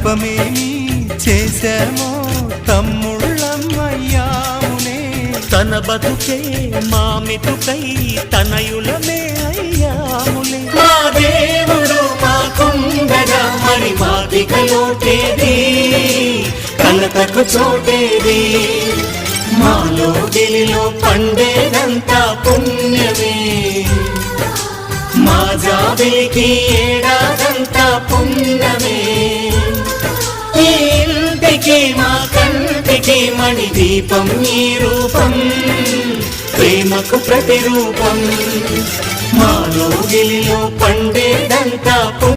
పాపమేమి చేశామో తమ్ముళ్ళమయ్యామునే. తన బతుకే మామితుకై తనయులమే అయ్యాములే. మా దేవుడు మాకుండగా మరి మాదిక లోటేది, కలతకు చోటేది. మాలో గిలిలో పండేదంతా పుణ్యమే, మా జాబిలికి ఏడాదంతా పుణ్యమే. ఈ ఇంటికి మా కంటికి మణి దీపం ఈ రూపం, ప్రేమకు ప్రతిరూపం. మాలో గిలిలో పండేదంతా